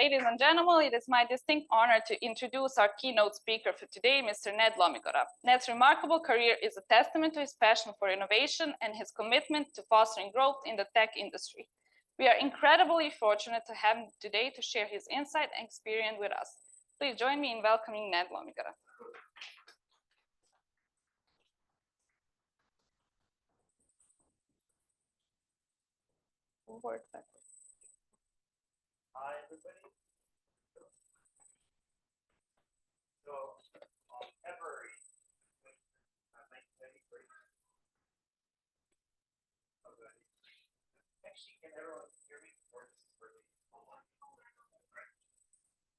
ladies and gentlemen, it is my distinct honor to introduce our keynote speaker for today, Mr. Ned Lomigora. Ned's remarkable career is a testament to his passion for innovation and his commitment to fostering growth in the tech industry. We are incredibly fortunate to have him today to share his insight and experience with us. Please join me in welcoming Ned Lomigora. Hi, everybody. So, on February 1993, actually, can everyone hear me? Or this is really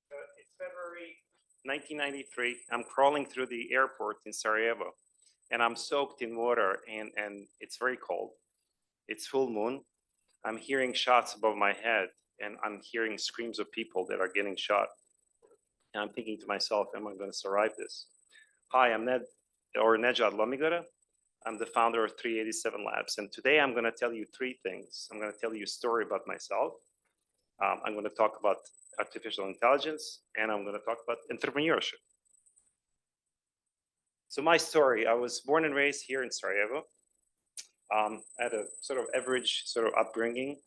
so it's February 1993. I'm crawling through the airport in Sarajevo, and I'm soaked in water, and it's very cold. It's full moon. I'm hearing shots above my head, and I'm hearing screams of people that are getting shot. And I'm thinking to myself, am I going to survive this? Hi, I'm Nejad Lomigora. I'm the founder of 387 Labs. And today I'm going to tell you three things. I'm going to tell you a story about myself. I'm going to talk about artificial intelligence, and I'm going to talk about entrepreneurship. So my story, I was born and raised here in Sarajevo. At a sort of average sort of upbringing.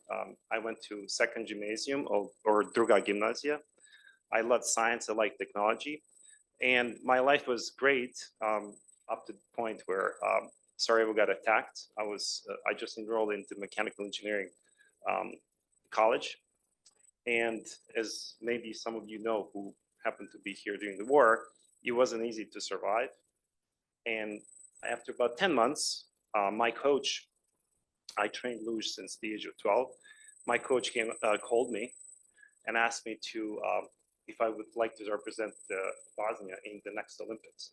I went to second gymnasium or Druga gimnazija. I loved science, I liked technology. And my life was great up to the point where Sarajevo got attacked. I just enrolled into mechanical engineering college. And as maybe some of you know who happened to be here during the war, it wasn't easy to survive. And after about 10 months, my coach, I trained luge since the age of 12. My coach called me and asked me to, if I would like to represent Bosnia in the next Olympics.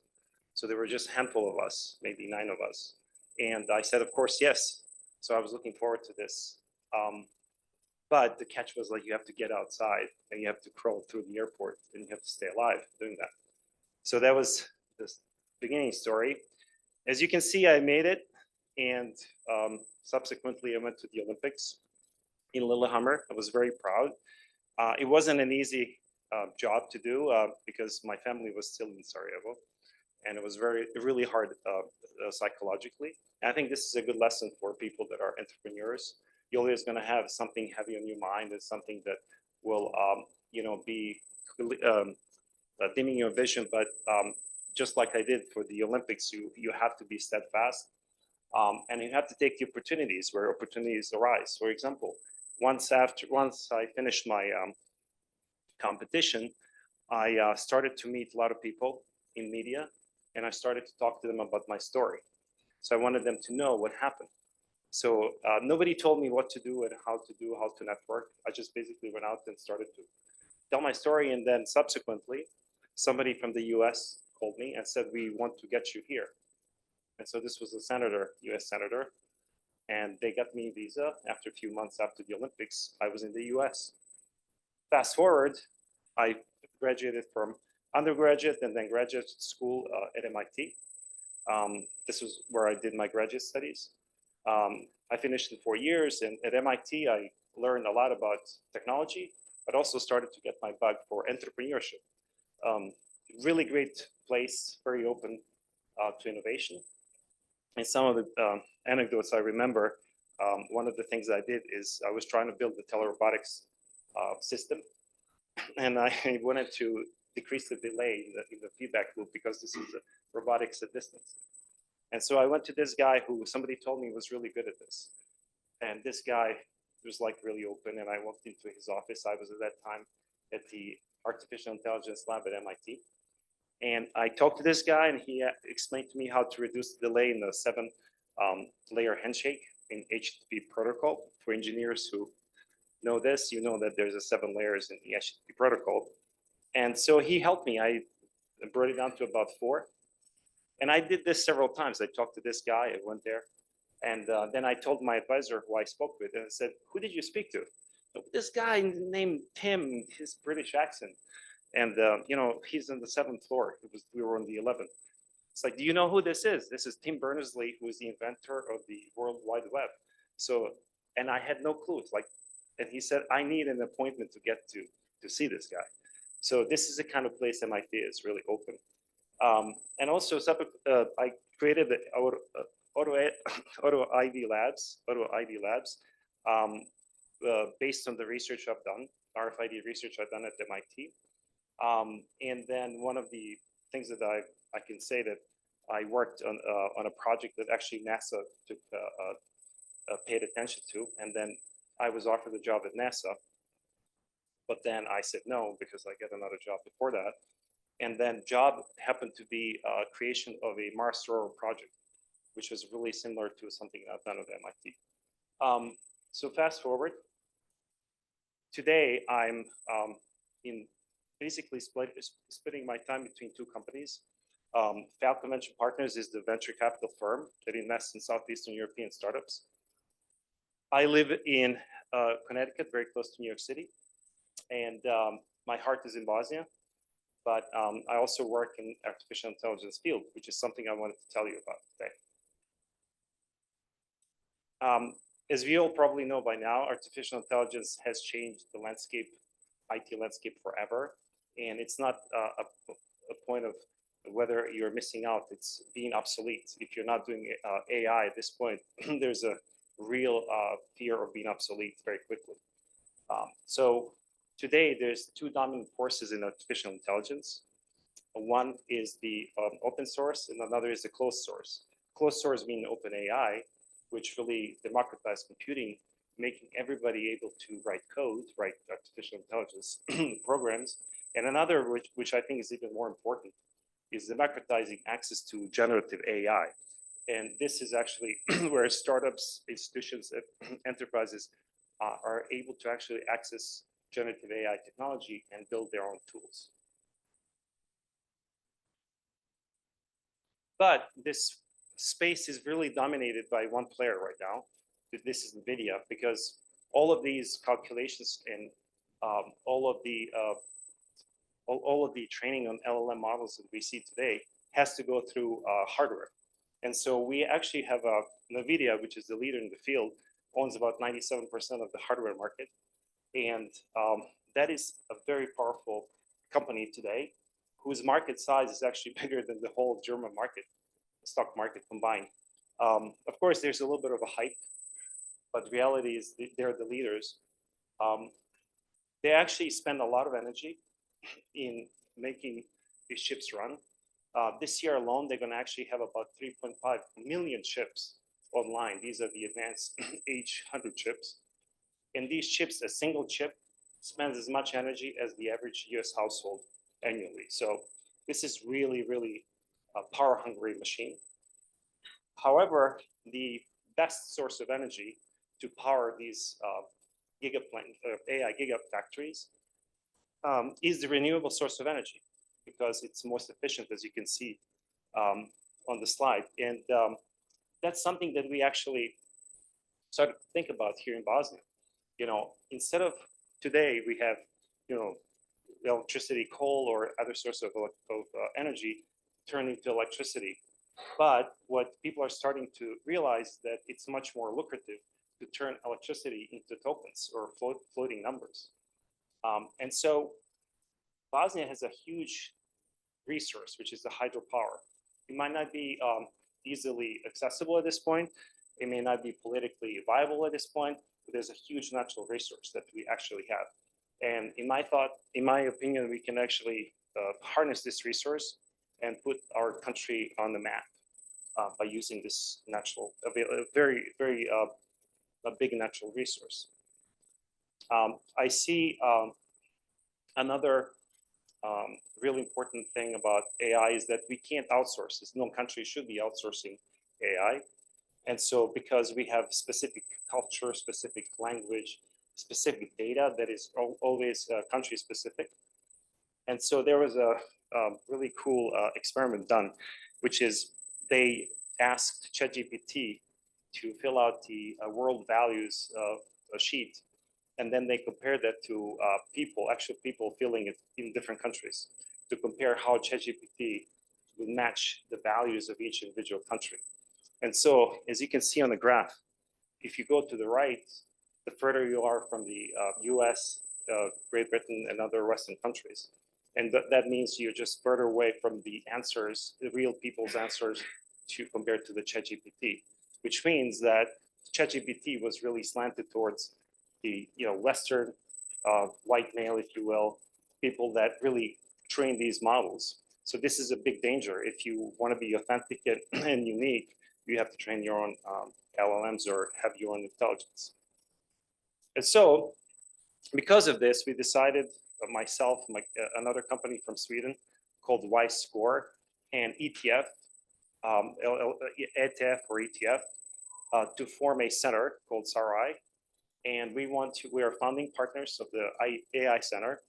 So there were just a handful of us, maybe 9 of us. And I said, of course, yes. So I was looking forward to this. But the catch was like, you have to get outside and you have to crawl through the airport and you have to stay alive doing that. So that was the beginning story. As you can see, I made it. And subsequently, I went to the Olympics in Lillehammer. I was very proud. It wasn't an easy job to do because my family was still in Sarajevo. And it was really hard psychologically. And I think this is a good lesson for people that are entrepreneurs. You're always going to have something heavy on your mind and something that will, be dimming your vision. But just like I did for the Olympics, you have to be steadfast. And you have to take the opportunities where opportunities arise. For example, once I finished my competition, I started to meet a lot of people in media, and I started to talk to them about my story. So I wanted them to know what happened. So nobody told me what to do and how to network. I just basically went out and started to tell my story, and then subsequently, somebody from the US called me and said, we want to get you here. And so this was a senator, US senator, and they got me a visa. After a few months after the Olympics, I was in the US. Fast forward, I graduated from undergraduate and then graduate school at MIT. This was where I did my graduate studies. I finished in 4 years, and at MIT, I learned a lot about technology, but also started to get my bug for entrepreneurship. Really great place, very open to innovation. And some of the anecdotes I remember, one of the things I did is I was trying to build the telerobotics system, and I wanted to decrease the delay in the feedback loop because this is robotics at distance. And so I went to this guy who somebody told me was really good at this. And this guy was like really open, and I walked into his office. I was at that time at the Artificial Intelligence Lab at MIT. And I talked to this guy, and he explained to me how to reduce the delay in the 7-layer handshake in HTTP protocol. For engineers who know this, you know that there's a 7 layers in the HTTP protocol. And so he helped me. I brought it down to about 4. And I did this several times. I talked to this guy, I went there. And then I told my advisor who I spoke with, and I said, who did you speak to? This guy named Tim, his British accent. And, he's on the 7th floor. We were on the 11th. It's like, do you know who this is? This is Tim Berners-Lee, who is the inventor of the World Wide Web. So, and I had no clue. It's like, And he said, I need an appointment to get to see this guy. So this is the kind of place MIT is really open. And also, I created the Auto IV Labs, based on the research I've done, RFID research I've done at MIT. And then one of the things that I can say that I worked on a project that actually NASA paid attention to, and then I was offered a job at NASA, but then I said no because I get another job before that. And then job happened to be creation of a Mars rover project, which was really similar to something I've done at MIT. So fast forward. Today, I'm in basically splitting my time between two companies. Falcon Venture Partners is the venture capital firm that invests in Southeastern European startups. I live in Connecticut, very close to New York City, and my heart is in Bosnia. But I also work in artificial intelligence field, which is something I wanted to tell you about today. As we all probably know by now, artificial intelligence has changed the landscape, IT landscape forever. And it's not a point of whether you're missing out, it's being obsolete. If you're not doing AI at this point, there's a real fear of being obsolete very quickly. So today, there's two dominant forces in artificial intelligence. One is the open source, and another is the closed source. Closed source meaning OpenAI, which really democratized computing, making everybody able to write code, write artificial intelligence programs. And another, which I think is even more important, is democratizing access to generative AI. And this is actually where startups, institutions, enterprises are able to actually access generative AI technology and build their own tools. But this space is really dominated by one player right now. This is NVIDIA, because all of these calculations and all of the training on LLM models that we see today has to go through hardware. And so we actually have NVIDIA, which is the leader in the field, owns about 97% of the hardware market. And that is a very powerful company today, whose market size is actually bigger than the whole German market, stock market combined. Of course, there's a little bit of a hype, but the reality is they're the leaders. They actually spend a lot of energy in making these chips run. This year alone, they're going to actually have about 3.5 million chips online. These are the advanced H100 chips. And these chips, a single chip, spends as much energy as the average US household annually. So this is really, really a power-hungry machine. However, the best source of energy to power these AI gigafactories is the renewable source of energy, because it's most efficient, as you can see on the slide. And that's something that we actually started to think about here in Bosnia. Instead of today, we have, electricity, coal, or other source of energy turned into electricity. But what people are starting to realize is that it's much more lucrative to turn electricity into tokens or floating numbers. And so Bosnia has a huge resource, which is the hydropower. It might not be easily accessible at this point. It may not be politically viable at this point, but there's a huge natural resource that we actually have. And in my opinion, we can actually harness this resource and put our country on the map by using this natural, very, very a big natural resource. I see another really important thing about AI is that we can't outsource this. No country should be outsourcing AI. And so because we have specific culture, specific language, specific data that is always country specific. And so there was a really cool experiment done, which is they asked ChatGPT to fill out the world values sheet. And then they compared that to actual people filling it in different countries to compare how ChatGPT would match the values of each individual country. And so, as you can see on the graph, if you go to the right, the further you are from the US, Great Britain, and other Western countries. And that means you're just further away from the answers, the real people's answers compared to the ChatGPT, which means that ChatGPT was really slanted towards the Western white male, if you will, people that really train these models. So this is a big danger. If you want to be authentic and unique, you have to train your own LLMs or have your own intelligence. And so because of this, we decided, myself, another company from Sweden called YScore and ETF, ETF or ETF, to form a center called SARAI. And we are founding partners of the AI Center.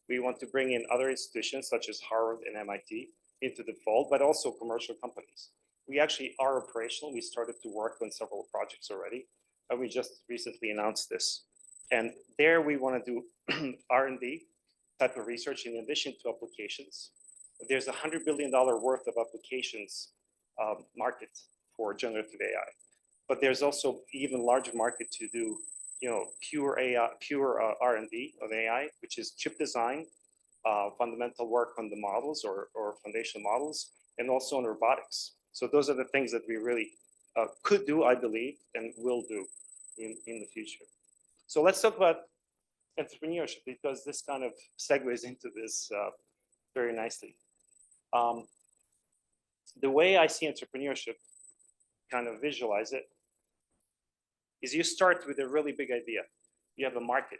We want to bring in other institutions such as Harvard and MIT into the fold, but also commercial companies. We actually are operational. We started to work on several projects already, and we just recently announced this. And there we want to do R&D type of research in addition to applications. There's $100 billion worth of applications market for generative AI, but there's also even larger market to do pure AI, pure R&D of AI, which is chip design, fundamental work on the models or foundation models, and also on robotics. So those are the things that we really could do, I believe, and will do in the future. So let's talk about entrepreneurship, because this kind of segues into this very nicely. The way I see entrepreneurship, kind of visualize it, is you start with a really big idea. You have a market,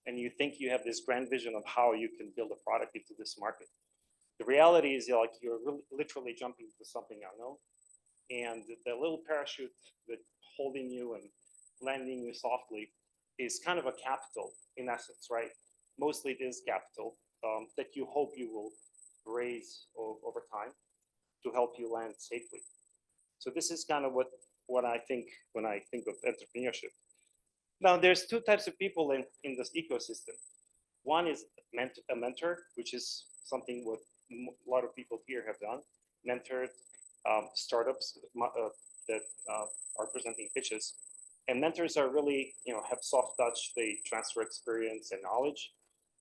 and you think you have this grand vision of how you can build a product into this market. The reality is you're literally jumping into something unknown, and the little parachute that holding you and landing you softly is kind of a capital in essence, right? Mostly it is capital that you hope you will raise over time to help you land safely. So this is kind of what I think when I think of entrepreneurship. Now, there's two types of people in this ecosystem. One is a mentor, which is something what a lot of people here have done, mentored startups that are presenting pitches. And mentors are really, have soft touch, they transfer experience and knowledge,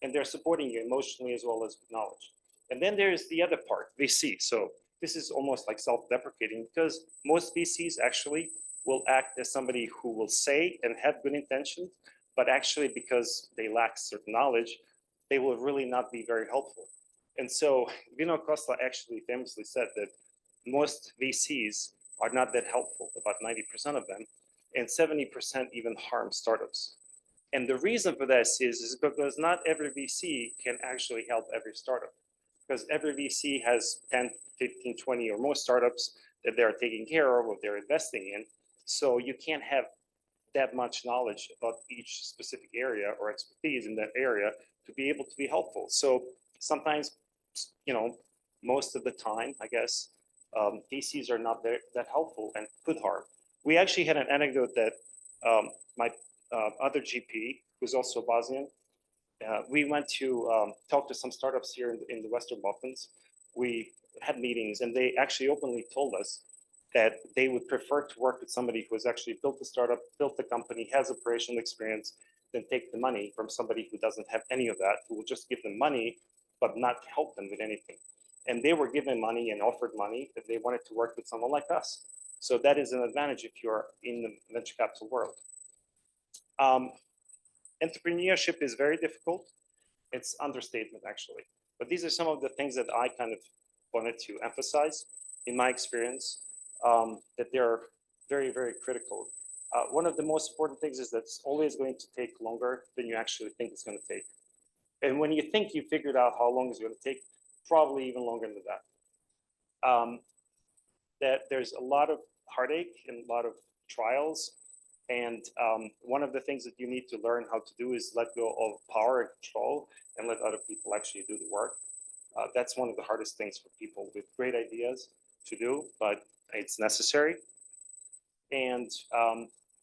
and they're supporting you emotionally as well as with knowledge. And then there's the other part, VC. So this is almost like self-deprecating, because most VCs actually will act as somebody who will say and have good intentions, but actually because they lack certain knowledge, they will really not be very helpful. And so Vino Costa actually famously said that most VCs are not that helpful, about 90% of them, and 70% even harm startups. And the reason for this is because not every VC can actually help every startup, because every VC has 10, 15, 20 or more startups that they're taking care of or they're investing in. So you can't have that much knowledge about each specific area or expertise in that area to be able to be helpful. So sometimes, most of the time, I guess, VCs are not that helpful and could harm. We actually had an anecdote that my other GP, who's also Bosnian, we went to talk to some startups here in the Western Balkans. We had meetings, and they actually openly told us that they would prefer to work with somebody who has actually built a startup, built a company, has operational experience, than take the money from somebody who doesn't have any of that, who will just give them money, but not help them with anything. And they were given money and offered money that they wanted to work with someone like us. So that is an advantage if you're in the venture capital world. Entrepreneurship is very difficult. It's understatement, actually. But these are some of the things that I kind of wanted to emphasize in my experience, that they're very, very critical. One of the most important things is that it's always going to take longer than you actually think it's going to take. And when you think you figured out how long it's going to take, probably even longer than that. That there's a lot of heartache and a lot of trials. And one of the things that you need to learn how to do is let go of power and control and let other people actually do the work. That's one of the hardest things for people with great ideas to do, but it's necessary. And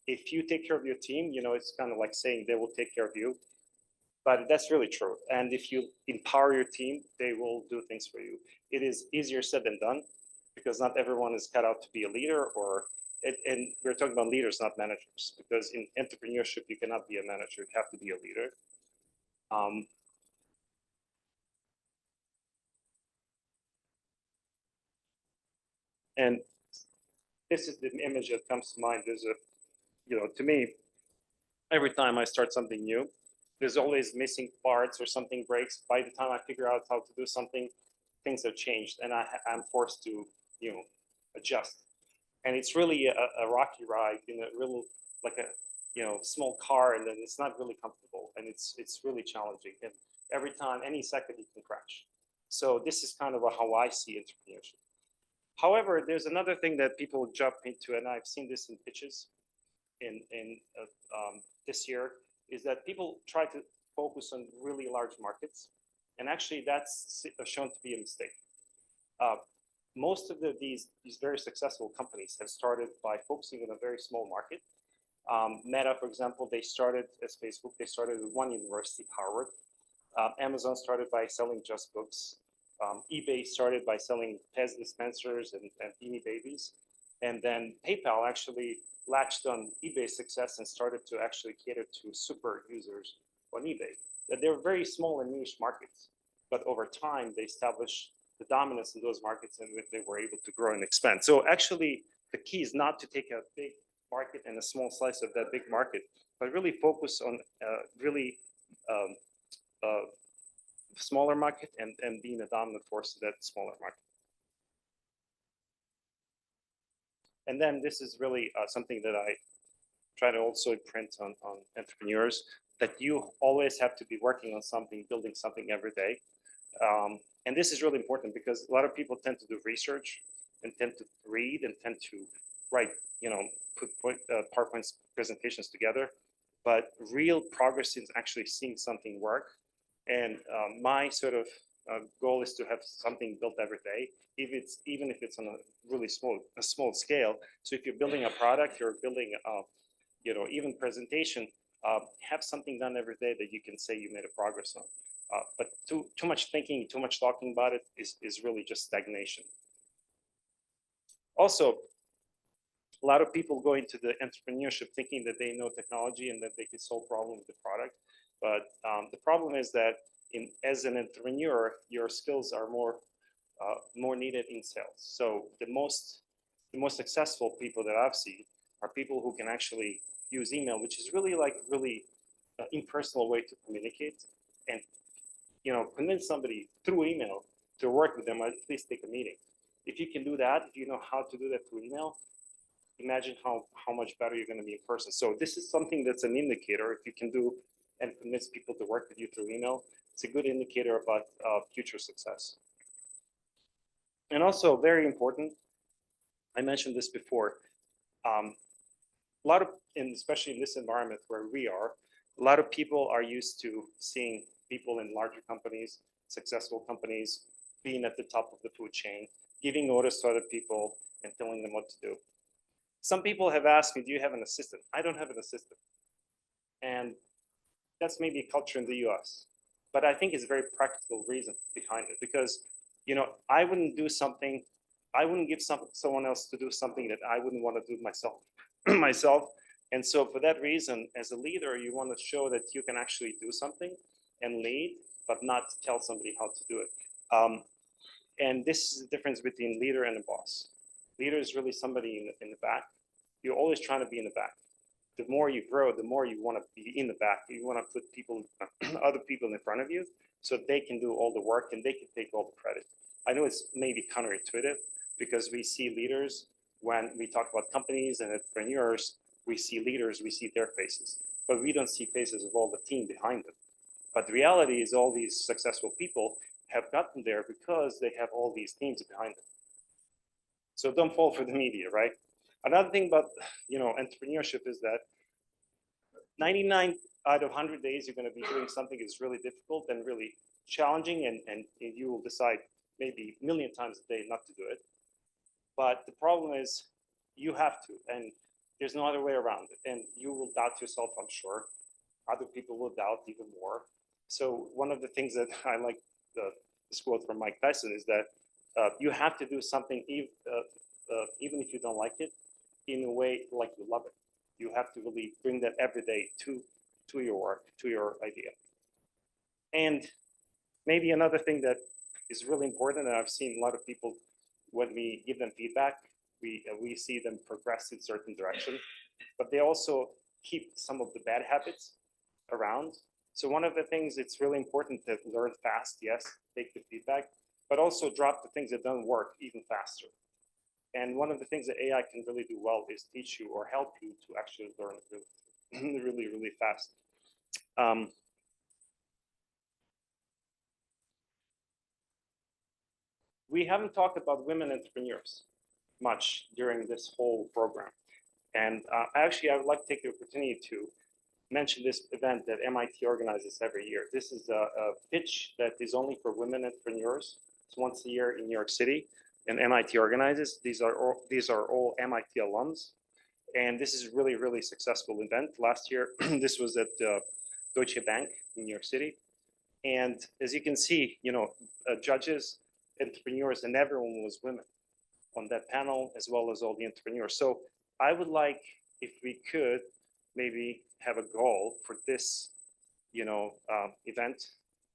if you take care of your team, it's kind of like saying they will take care of you, but that's really true. And if you empower your team, they will do things for you. It is easier said than done, because not everyone is cut out to be a leader or and we're talking about leaders, not managers, because in entrepreneurship, you cannot be a manager, you have to be a leader. And this is the image that comes to mind. There's a, to me, every time I start something new, there's always missing parts or something breaks. By the time I figure out how to do something, things have changed and I'm forced to, adjust. And it's really a rocky ride in a real, like a, small car, and then it's not really comfortable and it's really challenging. And every time, any second you can crash. So this is kind of how I see entrepreneurship. However, there's another thing that people jump into, and I've seen this in pitches in this year, is that people try to focus on really large markets. And actually that's shown to be a mistake. Most of these very successful companies have started by focusing on a very small market. Meta, for example, they started as Facebook, they started with one university, Harvard. Amazon started by selling just books. eBay started by selling Pez dispensers and Beanie Babies. And then PayPal actually latched on eBay's success and started to actually cater to super users on eBay. They were very small and niche markets, but over time they established the dominance in those markets and they were able to grow and expand. So actually the key is not to take a big market and a small slice of that big market, but really focus on really smaller market and being a dominant force in that smaller market. And then this is really something that I try to also imprint on entrepreneurs, that you always have to be working on something, building something every day. And this is really important because a lot of people tend to do research and tend to read and tend to write, put PowerPoint presentations together. But real progress is actually seeing something work. And my sort of goal is to have something built every day, even if it's on a really small scale. So if you're building a product, you're building even presentation, have something done every day that you can say you made a progress on. But too much thinking, too much talking about it is really just stagnation. Also, a lot of people go into the entrepreneurship thinking that they know technology and that they can solve problems with the product. But the problem is that as an entrepreneur, your skills are more needed in sales. So the most successful people that I've seen are people who can actually use email, which is really impersonal way to communicate, and convince somebody through email to work with them, or at least take a meeting. If you can do that, if you know how to do that through email, imagine how much better you're going to be in person. So this is something that's an indicator. If you can do and convince people to work with you through email, it's a good indicator about future success. And also very important, I mentioned this before, a lot of, and especially in this environment where we are, a lot of people are used to seeing people in larger companies, successful companies, being at the top of the food chain, giving orders to other people and telling them what to do. Some people have asked me, do you have an assistant? I don't have an assistant. And that's maybe a culture in the US. But I think it's a very practical reason behind it, because I wouldn't do something, I wouldn't give someone else to do something that I wouldn't want to do myself. And so for that reason, as a leader, you want to show that you can actually do something and lead, but not tell somebody how to do it. And this is the difference between leader and a boss. Leader is really somebody in the back. You're always trying to be in the back. The more you grow, the more you want to be in the back. You want to put other people in front of you, so they can do all the work and they can take all the credit. I know it's maybe counterintuitive, because we see leaders, when we talk about companies and entrepreneurs, we see leaders, we see their faces, but we don't see faces of all the team behind them. But the reality is all these successful people have gotten there because they have all these teams behind them. So don't fall for the media, right? Another thing about entrepreneurship is that 99 out of 100 days you're going to be doing something that's really difficult and really challenging, and you will decide maybe a million times a day not to do it. But the problem is you have to, and there's no other way around it. And you will doubt yourself, I'm sure. Other people will doubt even more. So one of the things that I like, this quote from Mike Tyson, is that you have to do something even if you don't like it, in a way like you love it. You have to really bring that every day to your work, to your idea. And maybe another thing that is really important, and I've seen a lot of people, when we give them feedback, we see them progress in certain direction, but they also keep some of the bad habits around. So one of the things, it's really important to learn fast, yes, take the feedback, but also drop the things that don't work even faster. And one of the things that AI can really do well is teach you or help you to actually learn really, really fast. We haven't talked about women entrepreneurs much during this whole program. And actually, I would like to take the opportunity to mention this event that MIT organizes every year. This is a pitch that is only for women entrepreneurs. It's once a year in New York City, and MIT organizes. These are all MIT alums, and this is really, really successful event. Last year, this was at Deutsche Bank in New York City, and as you can see, judges, entrepreneurs, and everyone was women on that panel, as well as all the entrepreneurs. So I would like, if we could, maybe have a goal for this, event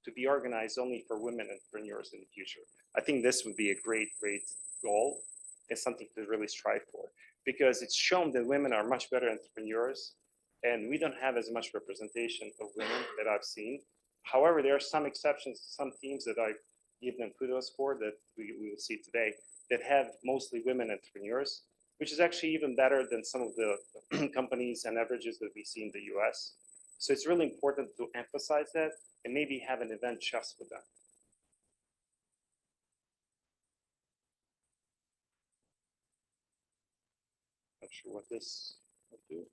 to be organized only for women entrepreneurs in the future. I think this would be a great, great goal and something to really strive for, because it's shown that women are much better entrepreneurs, and we don't have as much representation of women that I've seen. However, there are some exceptions, some teams that I give them kudos for that we will see today that have mostly women entrepreneurs, which is actually even better than some of the companies and averages that we see in the US. So it's really important to emphasize that and maybe have an event just for that. Not sure what this will do.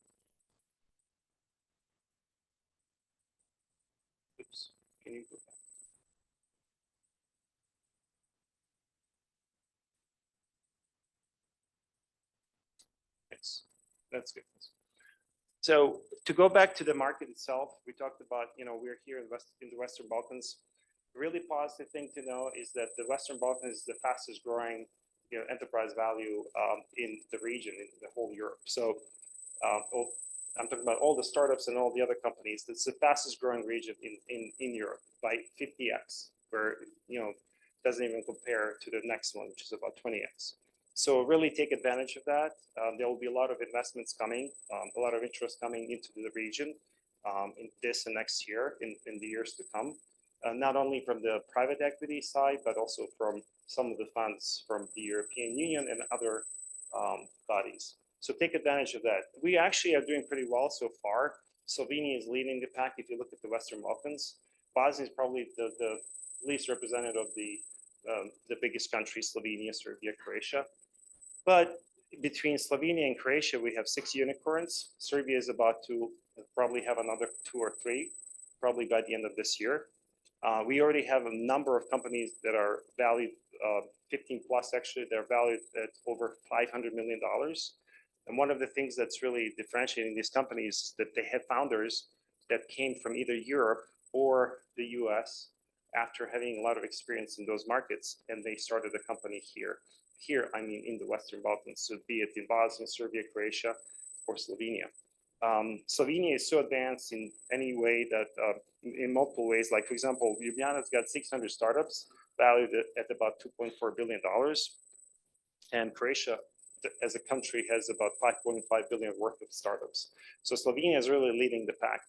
Oops, can you go back? That's good. So to go back to the market itself, we talked about, we're here in the Western Balkans. A really positive thing to know is that the Western Balkans is the fastest growing enterprise value in the region, in the whole Europe. So I'm talking about all the startups and all the other companies. It's the fastest growing region in Europe by 50x, where doesn't even compare to the next one, which is about 20x. So really take advantage of that. There will be a lot of investments coming, a lot of interest coming into the region in this and next year, in the years to come. Not only from the private equity side, but also from some of the funds from the European Union and other bodies. So take advantage of that. We actually are doing pretty well so far. Slovenia is leading the pack. If you look at the Western Balkans, Bosnia is probably the least representative of the biggest countries, Slovenia, Serbia, Croatia. But between Slovenia and Croatia, we have 6 unicorns. Serbia is about to probably have another 2 or 3, probably by the end of this year. We already have a number of companies that are valued, 15 plus actually, they're valued at over $500 million. And one of the things that's really differentiating these companies is that they have founders that came from either Europe or the US after having a lot of experience in those markets, and they started a company here. Here, I mean, in the Western Balkans, so be it in Bosnia, Serbia, Croatia, or Slovenia. Slovenia is so advanced in any way that, in multiple ways, like for example, Ljubljana's got 600 startups valued at about $2.4 billion. And Croatia, as a country, has about 5.5 billion worth of startups. So Slovenia is really leading the pack.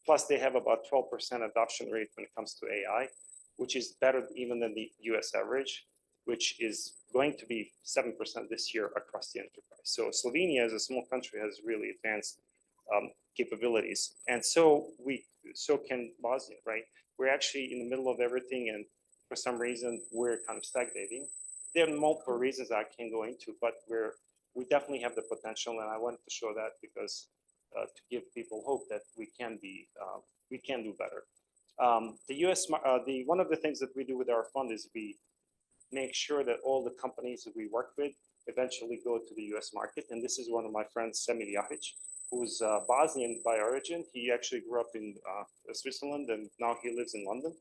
Plus, they have about 12% adoption rate when it comes to AI, which is better even than the US average, which is going to be 7% this year across the enterprise. So Slovenia, as a small country, has really advanced capabilities. And so can Bosnia, right? We're actually in the middle of everything, and for some reason, we're kind of stagnating. There are multiple reasons I can't go into, but we definitely have the potential, and I wanted to show that because to give people hope that we can do better. The US, one of the things that we do with our fund is we make sure that all the companies that we work with eventually go to the US market. And this is one of my friends, Semir Jahic, who's Bosnian by origin. He actually grew up in Switzerland, and now he lives in London.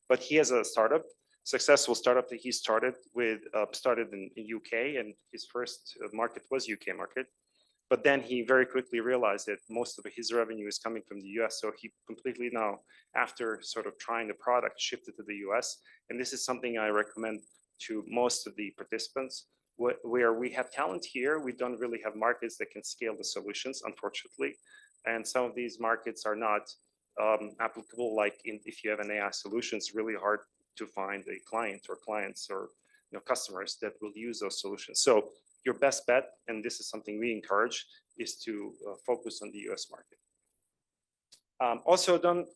But he has a startup, successful startup that he started in UK, and his first market was UK market. But then he very quickly realized that most of his revenue is coming from the US. So he completely now, after sort of trying the product, shifted to the US. And this is something I recommend to most of the participants. Where we have talent here, we don't really have markets that can scale the solutions, unfortunately. And some of these markets are not applicable, like if you have an AI solution, it's really hard to find a client or clients or customers that will use those solutions. So your best bet, and this is something we encourage, is to focus on the US market. Also, don't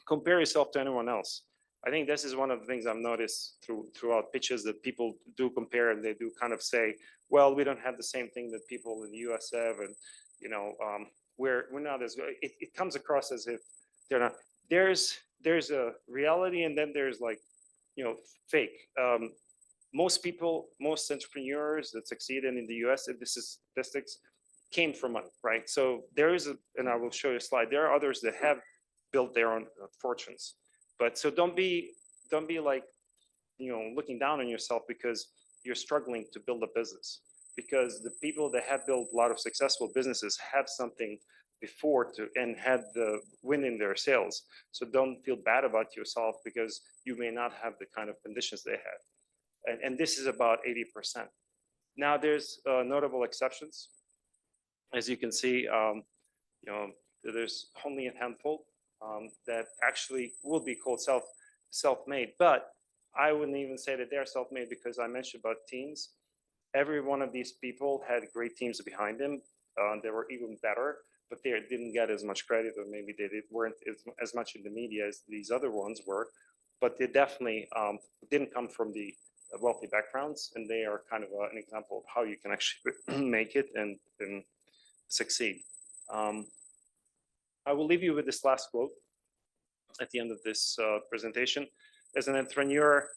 compare yourself to anyone else. I think this is one of the things I've noticed throughout pitches, that people do compare, and they do kind of say, well, we don't have the same thing that people in the US have, and we're not as good. It comes across as if they're not. There's a reality, and then there's like, fake. Most people, most entrepreneurs that succeeded in the US, and this is statistics, came from money, right? So there is and I will show you a slide. There are others that have built their own fortunes. But so don't be like, looking down on yourself because you're struggling to build a business. Because the people that have built a lot of successful businesses have something before and had the win in their sales. So don't feel bad about yourself because you may not have the kind of conditions they had. And this is about 80%. Now there's notable exceptions. As you can see, there's only a handful that actually will be called self-made. But I wouldn't even say that they're self-made, because I mentioned about teams. Every one of these people had great teams behind them. They were even better, but they didn't get as much credit, or maybe they weren't as much in the media as these other ones were. But they definitely didn't come from the wealthy backgrounds, and they are kind of an example of how you can actually make it and succeed. I will leave you with this last quote at the end of this presentation. As an entrepreneur,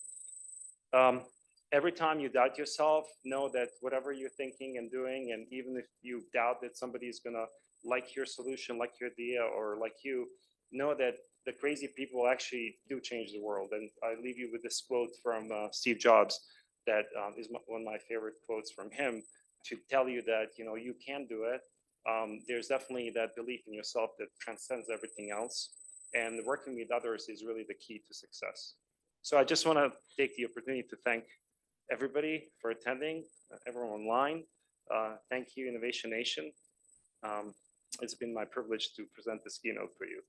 every time you doubt yourself, know that whatever you're thinking and doing, and even if you doubt that somebody is gonna like your solution, like your idea, or like you, know that the crazy people actually do change the world. And I leave you with this quote from Steve Jobs that is one of my favorite quotes from him, to tell you that you can do it. There's definitely that belief in yourself that transcends everything else, and working with others is really the key to success. So I just want to take the opportunity to thank everybody for attending, everyone online. Thank you, Innovation Nation. It's been my privilege to present this keynote for you.